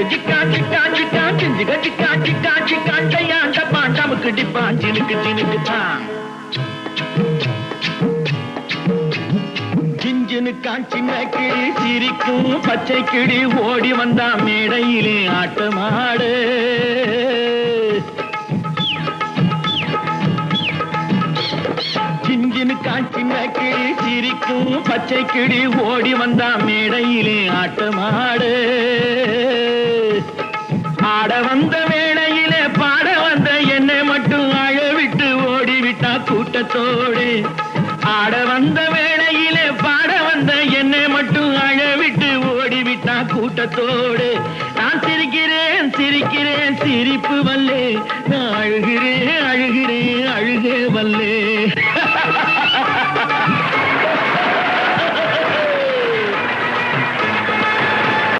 Zika ஜிக்கா ஜிக்கா ஜிஞ்சிக ஜிக்கா ஜிக்கா ஜிக்கா டையாண்ட பாண்டாமுக்கு டிப்பான் ஜினுக்கு ஜினுக்கு தான் ஜிஞ்சினு காஞ்சின கிளி சிரிக்கும் பச்சை கிளி ஓடி வந்தா மேடையிலே ஆட்டமாடு ஜிஞ்சினு காஞ்சின கிளி சிரிக்கும் பச்சை கிளி ஓடி வந்தா மேடையிலே ஆட்டமாடு ஆட வந்த வேளையிலே பாட வந்த என்னை மட்டும் அழவிட்டு ஓடிவிட்டா கூட்டத்தோடு ஆட வந்த வேளையிலே பாட வந்த என்னை மட்டும் அழவிட்டு ஓடிவிட்டா கூட்டத்தோடு நான் சிரிக்கிறேன் சிரிக்கிறேன் சிரிப்பு வல்லே நான் அழுகிறேன் அழுகிறேன் அழுகே வல்லே